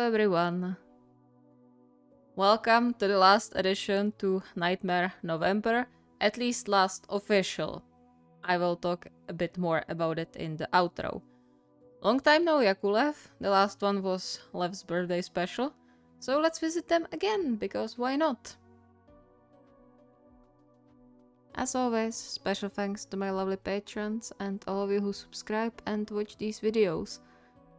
everyone. Welcome to the last addition to Nightmare November, at least last official. I will talk a bit more about it in the outro. Long time no YakuLev, the last one was Lev's birthday special, so let's visit them again, because why not? As always, special thanks to my lovely patrons and all of you who subscribe and watch these videos.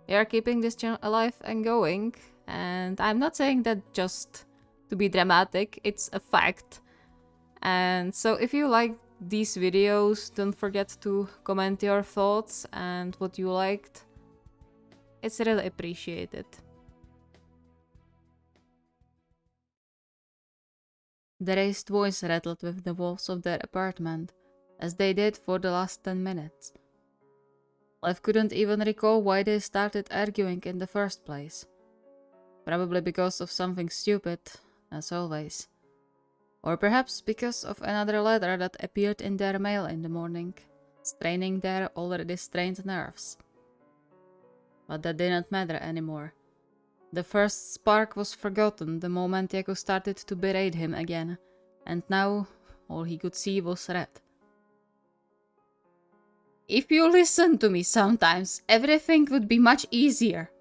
We are keeping this channel alive and going, and I'm not saying that just to be dramatic, it's a fact. And so if you like these videos, don't forget to comment your thoughts and what you liked. It's really appreciated. The raised voice rattled with the walls of their apartment, as they did for the last 10 minutes. Lev couldn't even recall why they started arguing in the first place. Probably because of something stupid, as always. Or perhaps because of another letter that appeared in their mail in the morning, straining their already strained nerves. But that didn't matter anymore. The first spark was forgotten the moment Yaku started to berate him again, and now all he could see was red. If you listened to me sometimes, everything would be much easier.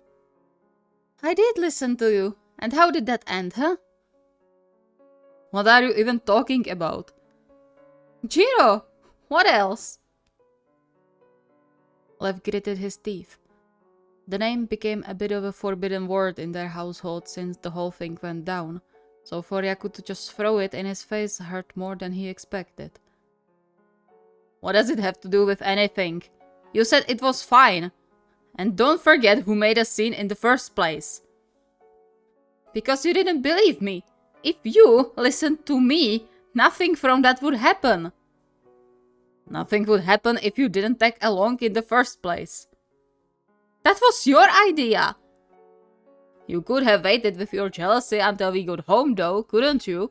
I did listen to you, and how did that end, huh? What are you even talking about? Jiro! What else? Lev gritted his teeth. The name became a bit of a forbidden word in their household since the whole thing went down, so for Yaku to just throw it in his face hurt more than he expected. What does it have to do with anything? You said it was fine. And don't forget who made a scene in the first place. Because you didn't believe me. If you listened to me, nothing from that would happen. Nothing would happen if you didn't tag along in the first place. That was your idea. You could have waited with your jealousy until we got home though, couldn't you?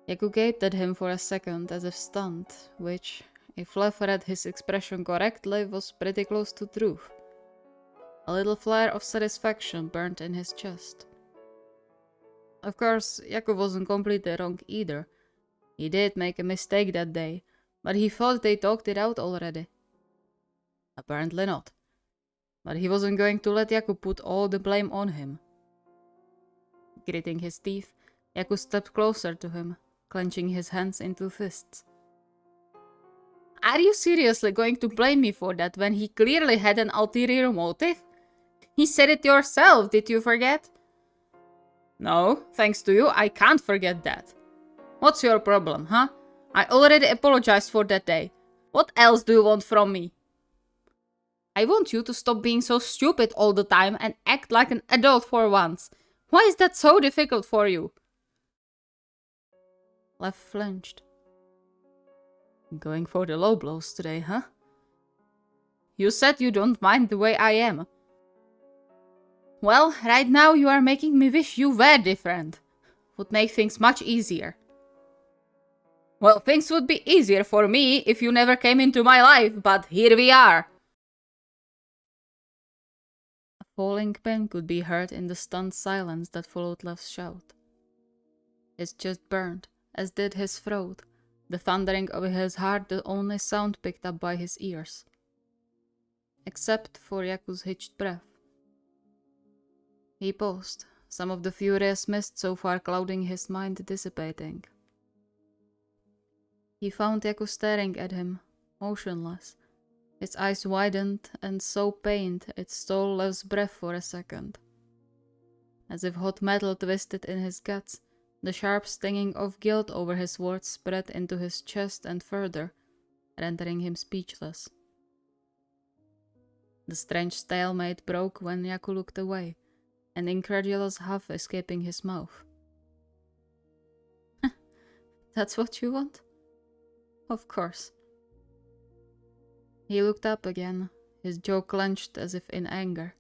Yaku gaped at him for a second as if stunned, which, if Lev read his expression correctly, was pretty close to truth. A little flare of satisfaction burned in his chest. Of course, Yaku wasn't completely wrong either. He did make a mistake that day, but he thought they talked it out already. Apparently not. But he wasn't going to let Yaku put all the blame on him. Gritting his teeth, Yaku stepped closer to him, clenching his hands into fists. Are you seriously going to blame me for that when he clearly had an ulterior motive? He said it yourself, did you forget? No, thanks to you, I can't forget that. What's your problem, huh? I already apologized for that day. What else do you want from me? I want you to stop being so stupid all the time and act like an adult for once. Why is that so difficult for you? Lev flinched. Going for the low blows today, huh? You said you don't mind the way I am. Well, right now you are making me wish you were different. Would make things much easier. Well, things would be easier for me if you never came into my life, but here we are. A falling pin could be heard in the stunned silence that followed Lev's shout. His chest burned, as did his throat, the thundering of his heart the only sound picked up by his ears. Except for Yaku's hitched breath. He paused, some of the furious mist so far clouding his mind dissipating. He found Yaku staring at him, motionless. His eyes widened and so pained it stole Lev's breath for a second. As if hot metal twisted in his guts, the sharp stinging of guilt over his words spread into his chest and further, rendering him speechless. The strange stalemate broke when Yaku looked away, an incredulous huff escaping his mouth. That's what you want? Of course. He looked up again, his jaw clenched as if in anger.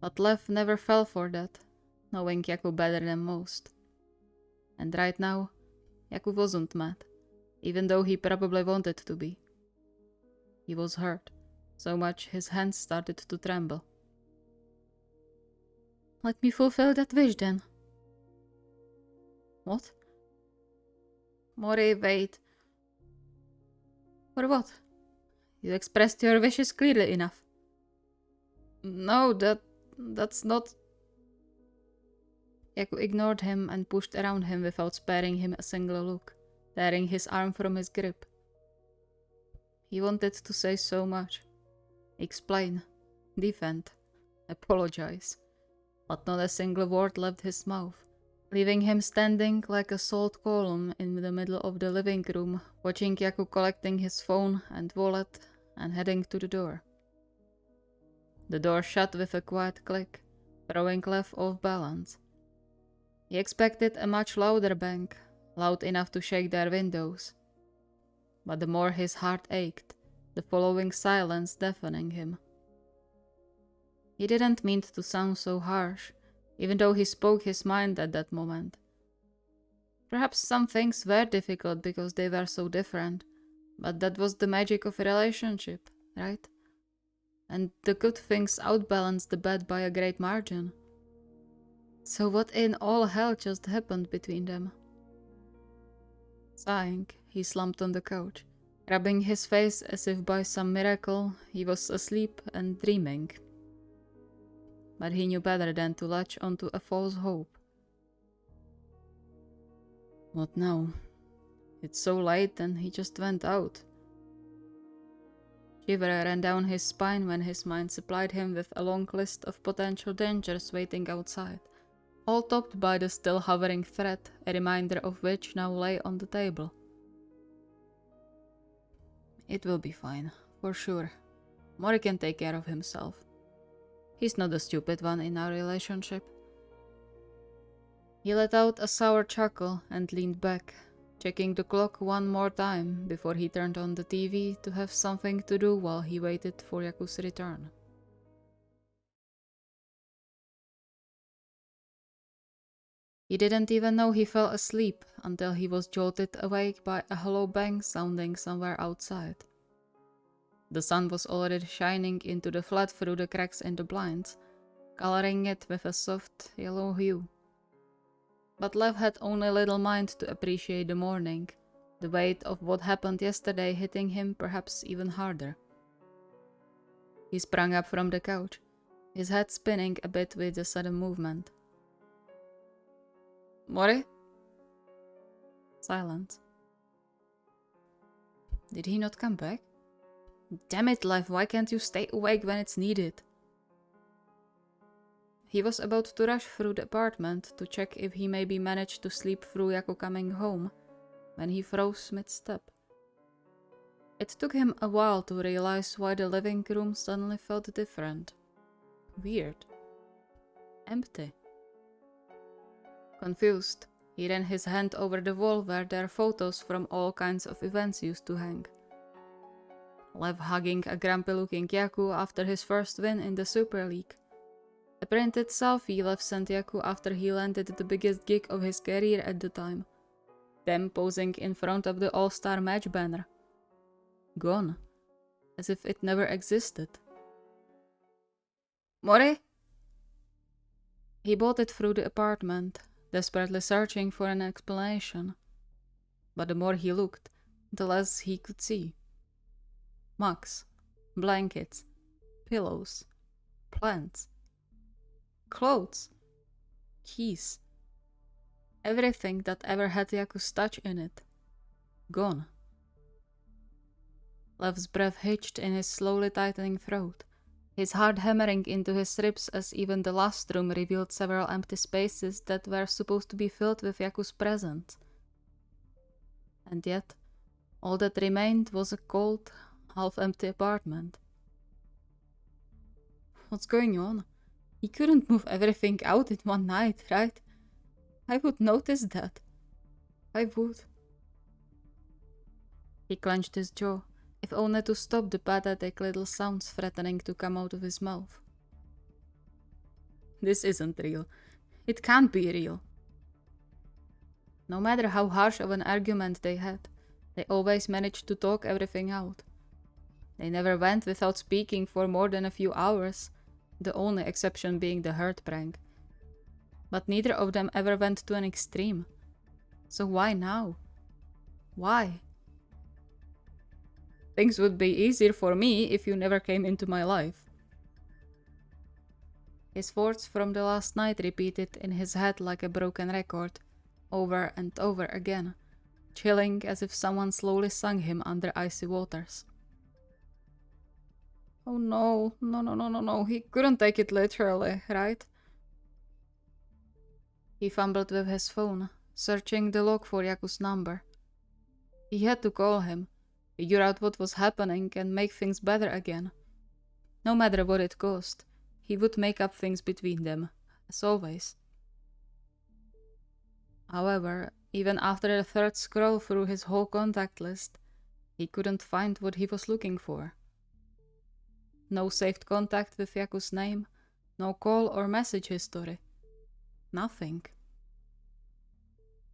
But Lev never fell for that, knowing Yaku better than most. And right now, Yaku wasn't mad, even though he probably wanted to be. He was hurt, so much his hands started to tremble. Let me fulfill that wish then. What? Mori, wait. For what? You expressed your wishes clearly enough. No, that's not... Yaku ignored him and pushed around him without sparing him a single look, tearing his arm from his grip. He wanted to say so much. Explain, defend, apologize, but not a single word left his mouth, leaving him standing like a salt column in the middle of the living room, watching Yaku collecting his phone and wallet and heading to the door. The door shut with a quiet click, throwing Lev off balance. He expected a much louder bang, loud enough to shake their windows. But the more his heart ached, the following silence deafening him. He didn't mean to sound so harsh, even though he spoke his mind at that moment. Perhaps some things were difficult because they were so different, but that was the magic of a relationship, right? And the good things outbalance the bad by a great margin. So what in all hell just happened between them? Sighing, he slumped on the couch, rubbing his face as if by some miracle he was asleep and dreaming. But he knew better than to latch onto a false hope. What now? It's so late and he just went out. Shiver ran down his spine when his mind supplied him with a long list of potential dangers waiting outside, all topped by the still hovering threat, a reminder of which now lay on the table. It will be fine, for sure. Mori can take care of himself. He's not the stupid one in our relationship. He let out a sour chuckle and leaned back, checking the clock one more time before he turned on the TV to have something to do while he waited for Yaku's return. He didn't even know he fell asleep until he was jolted awake by a hollow bang sounding somewhere outside. The sun was already shining into the flat through the cracks in the blinds, coloring it with a soft yellow hue. But Lev had only little mind to appreciate the morning, the weight of what happened yesterday hitting him perhaps even harder. He sprang up from the couch, his head spinning a bit with the sudden movement. Mori? Silence. Did he not come back? Damn it, Lev, why can't you stay awake when it's needed? He was about to rush through the apartment to check if he maybe managed to sleep through Yaku coming home, when he froze mid-step. It took him a while to realize why the living room suddenly felt different. Weird. Empty. Confused, he ran his hand over the wall where their photos from all kinds of events used to hang. Lev hugging a grumpy-looking Yaku after his first win in the Super League. A printed selfie Lev sent Yaku after he landed the biggest gig of his career at the time. Them posing in front of the All-Star match banner. Gone. As if it never existed. Mori? He bolted through the apartment, desperately searching for an explanation. But the more he looked, the less he could see. Mugs, blankets, pillows, plants, clothes, keys. Everything that ever had Yaku's touch in it. Gone. Lev's breath hitched in his slowly tightening throat, his heart hammering into his ribs as even the last room revealed several empty spaces that were supposed to be filled with Yaku's presence. And yet, all that remained was a cold, half-empty apartment. What's going on? He couldn't move everything out in one night, right? I would notice that. I would. He clenched his jaw, if only to stop the pathetic little sounds threatening to come out of his mouth. This isn't real. It can't be real. No matter how harsh of an argument they had, they always managed to talk everything out. They never went without speaking for more than a few hours, the only exception being the hurt prank, But neither of them ever went to an extreme. So why now? Why? Things would be easier for me if you never came into my life. His words from the last night repeated in his head like a broken record, over and over again, chilling as if someone slowly sung him under icy waters. Oh no, no, he couldn't take it literally, right? He fumbled with his phone, searching the log for Yaku's number. He had to call him, figure out what was happening and make things better again. No matter what it cost, he would make up things between them, as always. However, even after the third scroll through his whole contact list, he couldn't find what he was looking for. No saved contact with Yaku's name, no call or message history. Nothing.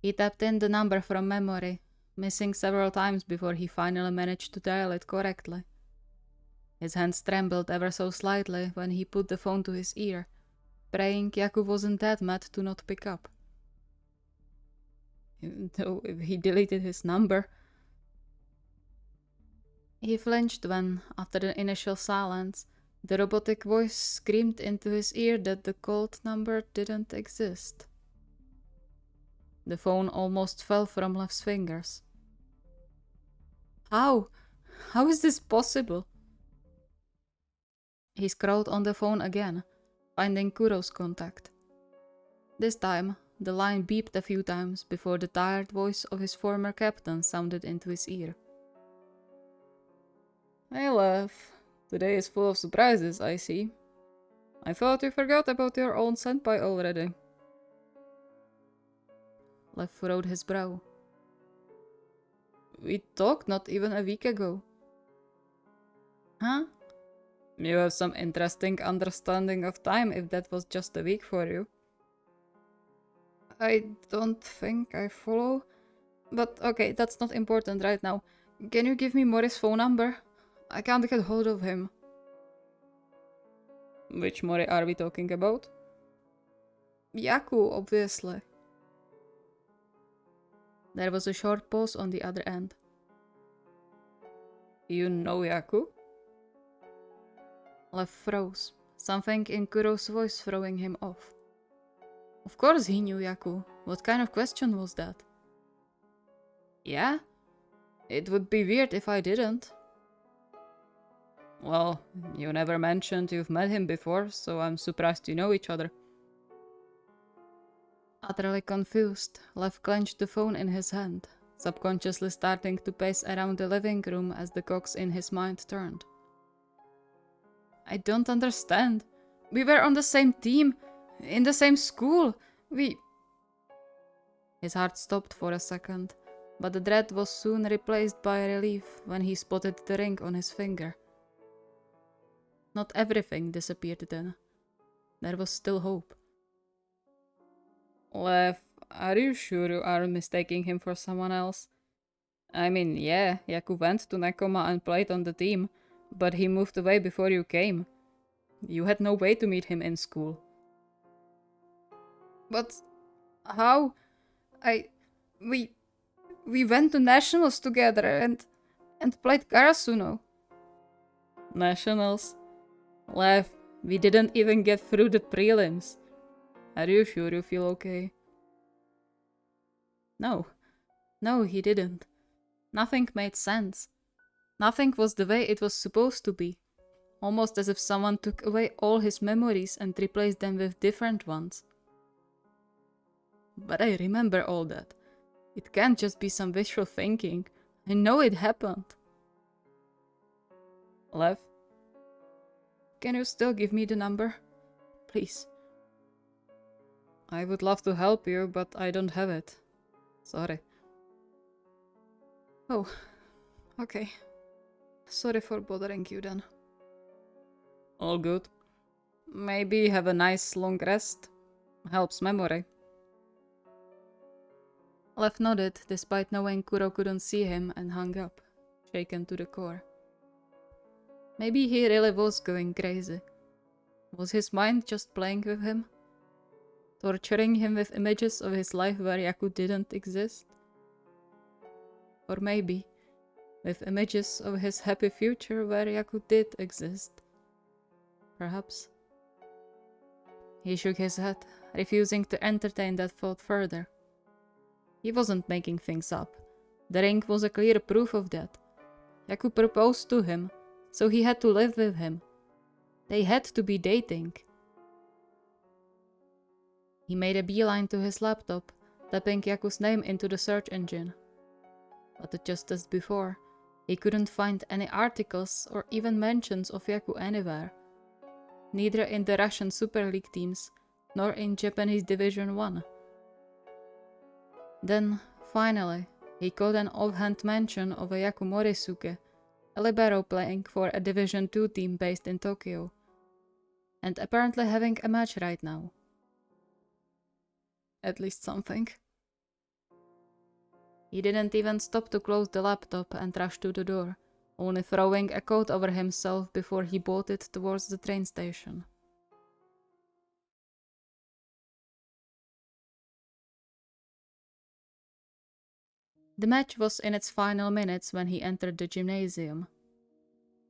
He tapped in the number from memory, missing several times before he finally managed to dial it correctly. His hands trembled ever so slightly when he put the phone to his ear, praying Yaku wasn't that mad to not pick up. Though if he deleted his number... He flinched when, after the initial silence, the robotic voice screamed into his ear that the called number didn't exist. The phone almost fell from Lev's fingers. How? How is this possible? He scrolled on the phone again, finding Kuro's contact. This time, the line beeped a few times before the tired voice of his former captain sounded into his ear. Hey, Lev. Today is full of surprises, I see. I thought you forgot about your own senpai already. Lev furrowed his brow. We talked not even a week ago. Huh? You have some interesting understanding of time if that was just a week for you. I don't think I follow. But okay, that's not important right now. Can you give me Mori's phone number? I can't get hold of him. Which Mori are we talking about? Yaku, obviously. There was a short pause on the other end. You know Yaku? Lev froze, something in Kuro's voice throwing him off. Of course he knew Yaku. What kind of question was that? Yeah? It would be weird if I didn't. Well, you never mentioned you've met him before, so I'm surprised you know each other. Utterly confused, Lev clenched the phone in his hand, subconsciously starting to pace around the living room as the cogs in his mind turned. I don't understand. We were on the same team, in the same school. His heart stopped for a second, but the dread was soon replaced by relief when he spotted the ring on his finger. Not everything disappeared then. There was still hope. Lev, are you sure you aren't mistaking him for someone else? I mean, yeah, Yaku went to Nekoma and played on the team, but he moved away before you came. You had no way to meet him in school. But how? We went to nationals together and played Karasuno. Nationals? Lev, we didn't even get through the prelims. Are you sure you feel okay? No, he didn't. Nothing made sense. Nothing was the way it was supposed to be. Almost as if someone took away all his memories and replaced them with different ones. But I remember all that. It can't just be some wishful thinking. I know it happened. Lev? Can you still give me the number? Please. I would love to help you, but I don't have it. Sorry. Oh, okay. Sorry for bothering you then. All good. Maybe have a nice long rest. Helps memory. Lev nodded, despite knowing Kuro couldn't see him, and hung up, shaken to the core. Maybe he really was going crazy. Was his mind just playing with him? torturing him with images of his life where Yaku didn't exist. Or maybe with images of his happy future where Yaku did exist. Perhaps. He shook his head, refusing to entertain that thought further. He wasn't making things up. The ring was a clear proof of that. Yaku proposed to him, so he had to live with him. They had to be dating. He made a beeline to his laptop, typing Yaku's name into the search engine. But just as before, he couldn't find any articles or even mentions of Yaku anywhere. Neither in the Russian Super League teams, nor in Japanese Division 1. Then, finally, he caught an offhand mention of a Yaku Morisuke, a libero playing for a Division 2 team based in Tokyo, and apparently having a match right now. At least something. He didn't even stop to close the laptop and rush to the door, only throwing a coat over himself before he bolted towards the train station. The match was in its final minutes when he entered the gymnasium.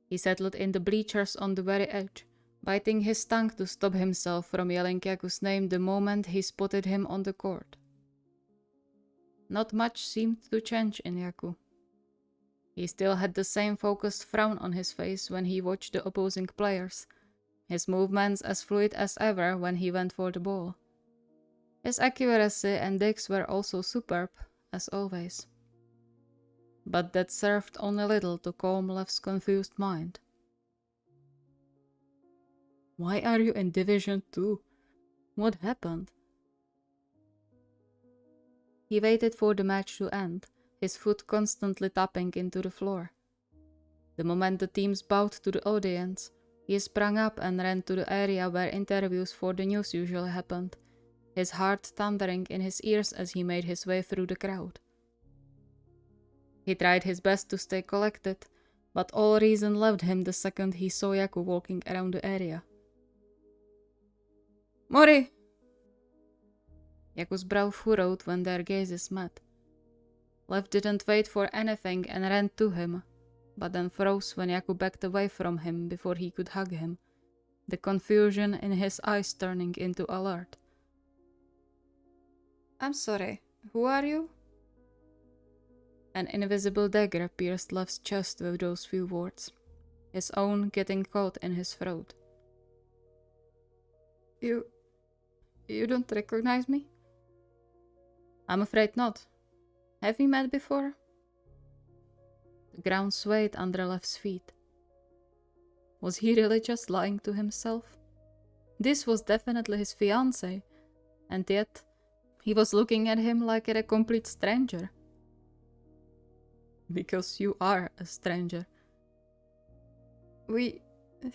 He settled in the bleachers on the very edge, biting his tongue to stop himself from yelling Yaku's name the moment he spotted him on the court. Not much seemed to change in Yaku. He still had the same focused frown on his face when he watched the opposing players, his movements as fluid as ever when he went for the ball. His accuracy and digs were also superb, as always. But that served only little to calm Lev's confused mind. Why are you in Division 2? What happened? He waited for the match to end, his foot constantly tapping into the floor. The moment the teams bowed to the audience, he sprang up and ran to the area where interviews for the news usually happened, his heart thundering in his ears as he made his way through the crowd. He tried his best to stay collected, but all reason left him the second he saw Yaku walking around the area. Mori! Yaku's brow furrowed when their gazes met. Lev didn't wait for anything and ran to him, but then froze when Yaku backed away from him before he could hug him, the confusion in his eyes turning into alert. I'm sorry, who are you? An invisible dagger pierced Lev's chest with those few words, his own getting caught in his throat. You don't recognize me? I'm afraid not. Have we met before? The ground swayed under Lev's feet. Was he really just lying to himself? This was definitely his fiancée, and yet he was looking at him like at a complete stranger. Because you are a stranger.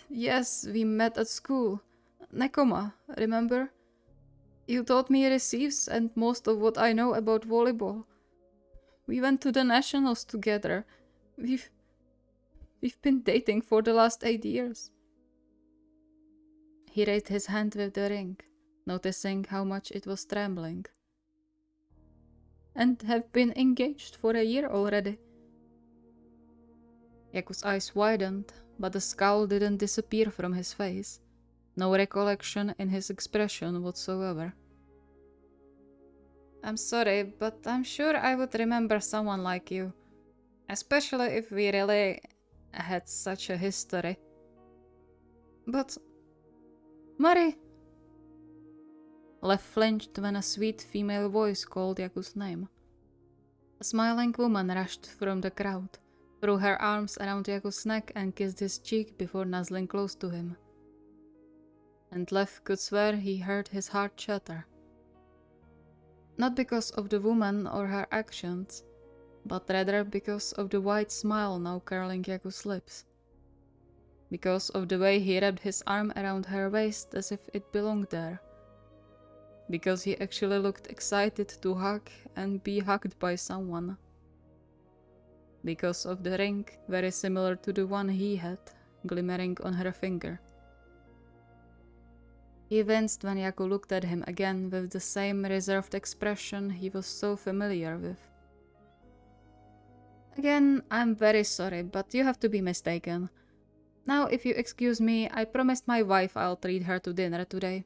Yes, we met at school. Nekoma, remember? You taught me receives and most of what I know about volleyball. We went to the nationals together. We've been dating for the last 8 years. He raised his hand with the ring, noticing how much it was trembling. And have been engaged for a year already. Yaku's eyes widened, but the scowl didn't disappear from his face. No recollection in his expression whatsoever. I'm sorry, but I'm sure I would remember someone like you. Especially if we really had such a history. But... Mari! Lev flinched when a sweet female voice called Yaku's name. A smiling woman rushed from the crowd, threw her arms around Yaku's neck and kissed his cheek before nuzzling close to him. And Lev could swear he heard his heart shatter. Not because of the woman or her actions, but rather because of the wide smile now curling Yaku's lips. Because of the way he wrapped his arm around her waist as if it belonged there. Because he actually looked excited to hug and be hugged by someone. Because of the ring, very similar to the one he had, glimmering on her finger. He winced when Yaku looked at him again with the same reserved expression he was so familiar with. Again, I'm very sorry, but you have to be mistaken. Now, if you excuse me, I promised my wife I'll treat her to dinner today.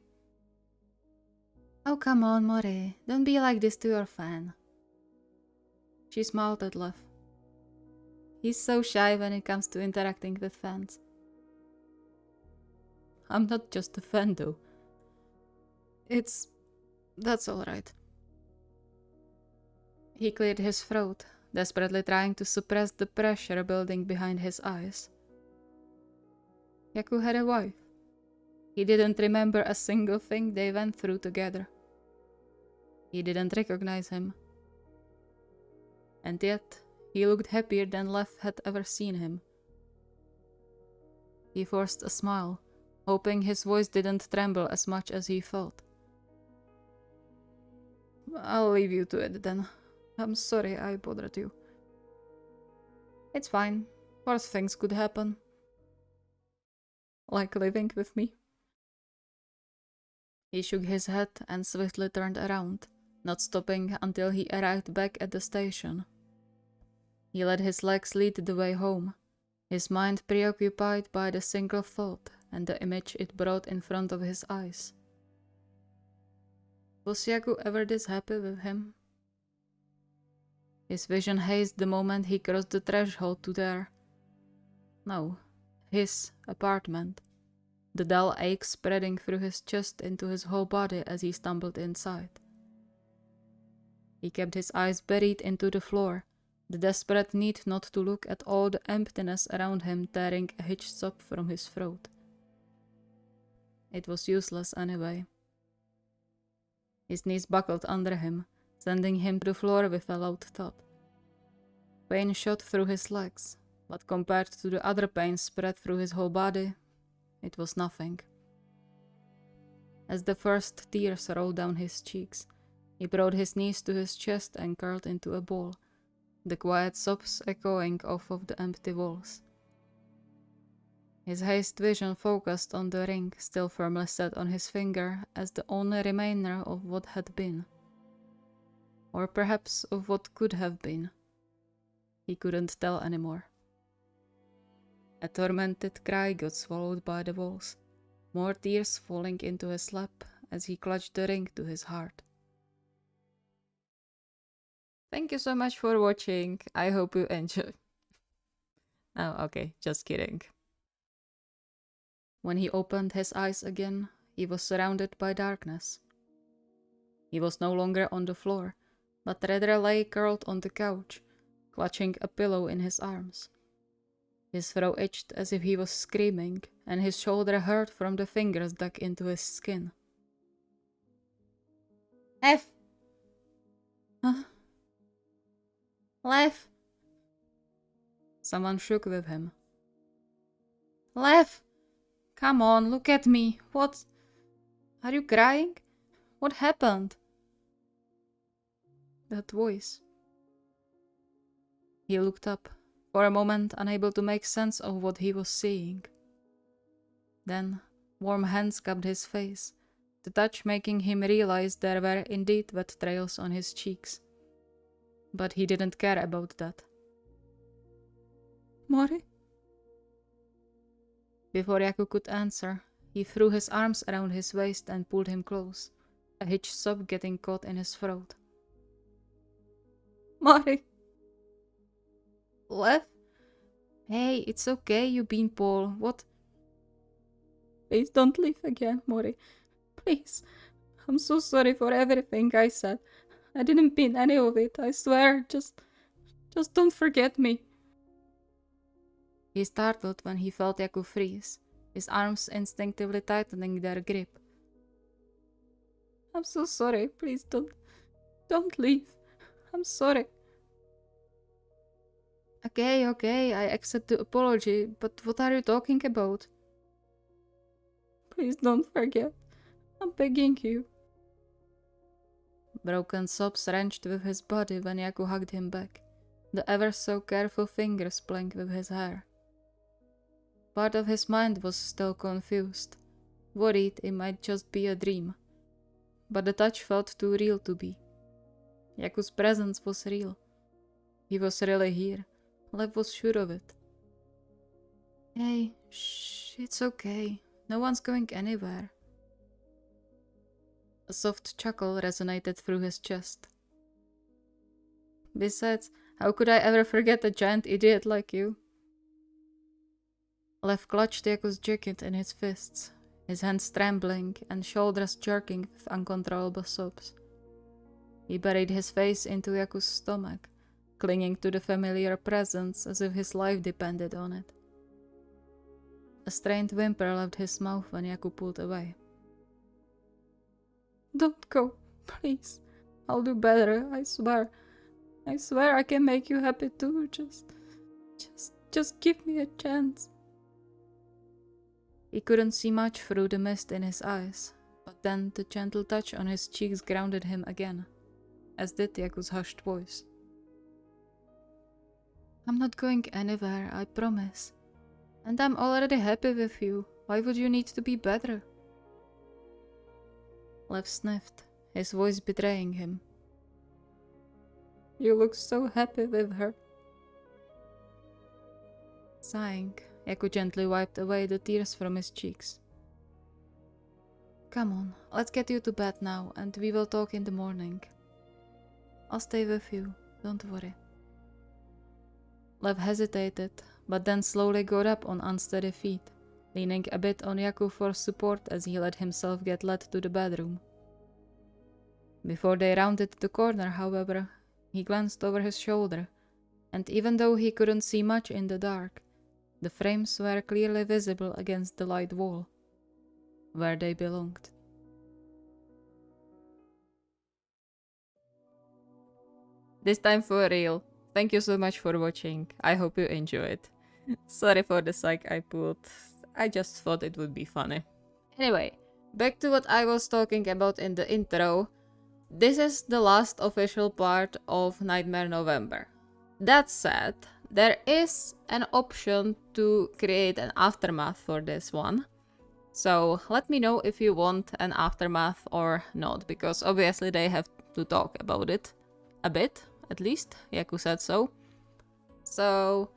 Oh, come on, Mori. Don't be like this to your fan. She smiled at Lev. He's so shy when it comes to interacting with fans. I'm not just a fan, though. That's alright. He cleared his throat, desperately trying to suppress the pressure building behind his eyes. Yaku had a wife. He didn't remember a single thing they went through together. He didn't recognize him. And yet, he looked happier than Lev had ever seen him. He forced a smile, hoping his voice didn't tremble as much as he felt. I'll leave you to it then. I'm sorry I bothered you. It's fine. Worse things could happen. Like living with me. He shook his head and swiftly turned around, not stopping until he arrived back at the station. He let his legs lead the way home, his mind preoccupied by the single thought and the image it brought in front of his eyes. Was Yaku ever this happy with him? His vision hazed the moment he crossed the threshold to their... No, his apartment. The dull ache spreading through his chest into his whole body as he stumbled inside. He kept his eyes buried into the floor, the desperate need not to look at all the emptiness around him tearing a hitched sob from his throat. It was useless anyway. His knees buckled under him, sending him to the floor with a loud thud. Pain shot through his legs, but compared to the other pain spread through his whole body, it was nothing. As the first tears rolled down his cheeks, he brought his knees to his chest and curled into a ball, the quiet sobs echoing off of the empty walls. His hazed vision focused on the ring still firmly set on his finger as the only remainder of what had been. Or perhaps of what could have been. He couldn't tell anymore. A tormented cry got swallowed by the walls, more tears falling into his lap as he clutched the ring to his heart. Thank you so much for watching. I hope you enjoyed. Oh, okay, just kidding. When he opened his eyes again, he was surrounded by darkness. He was no longer on the floor, but rather lay curled on the couch, clutching a pillow in his arms. His throat itched as if he was screaming, and his shoulder hurt from the fingers dug into his skin. Lev! Huh? Lev! Someone shook with him. Lev! Come on, look at me. What? Are you crying? What happened? That voice. He looked up, for a moment unable to make sense of what he was seeing. Then, warm hands cupped his face, the touch making him realize there were indeed wet trails on his cheeks. But he didn't care about that. Mori? Before Yaku could answer, he threw his arms around his waist and pulled him close, a hitched sob getting caught in his throat. Mori! Lev? Hey, it's okay, you beanpole. What? Please don't leave again, Mori. Please. I'm so sorry for everything I said. I didn't mean any of it, I swear. Just don't forget me. He startled when he felt Yaku freeze, his arms instinctively tightening their grip. I'm so sorry, please don't leave. I'm sorry. Okay, I accept the apology, but what are you talking about? Please don't forget. I'm begging you. Broken sobs wrenched with his body when Yaku hugged him back, the ever so careful fingers playing with his hair. Part of his mind was still confused, worried it might just be a dream. But the touch felt too real to be. Yaku's presence was real. He was really here. Lev was sure of it. Hey, shh, it's okay. No one's going anywhere. A soft chuckle resonated through his chest. Besides, how could I ever forget a giant idiot like you? Lev clutched Yaku's jacket in his fists, his hands trembling and shoulders jerking with uncontrollable sobs. He buried his face into Yaku's stomach, clinging to the familiar presence as if his life depended on it. A strained whimper left his mouth when Yaku pulled away. Don't go, please. I'll do better, I swear. I swear I can make you happy too. Just give me a chance. He couldn't see much through the mist in his eyes, but then the gentle touch on his cheeks grounded him again, as did Yaku's hushed voice. I'm not going anywhere, I promise. And I'm already happy with you. Why would you need to be better? Lev sniffed, his voice betraying him. You look so happy with her. Sighing, Yaku gently wiped away the tears from his cheeks. Come on, let's get you to bed now, and we will talk in the morning. I'll stay with you, don't worry. Lev hesitated, but then slowly got up on unsteady feet, leaning a bit on Yaku for support as he let himself get led to the bedroom. Before they rounded the corner, however, he glanced over his shoulder, and even though he couldn't see much in the dark, the frames were clearly visible against the light wall, where they belonged. This time for real. Thank you so much for watching. I hope you enjoyed. Sorry for the psych I pulled. I just thought it would be funny. Anyway, back to what I was talking about in the intro. This is the last official part of Nightmare November. That said, there is an option to create an aftermath for this one. So let me know if you want an aftermath or not, because obviously they have to talk about it a bit, at least. Yaku said so. So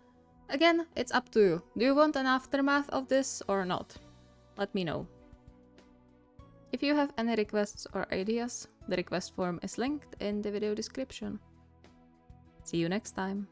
again, it's up to you. Do you want an aftermath of this or not? Let me know. If you have any requests or ideas, the request form is linked in the video description. See you next time.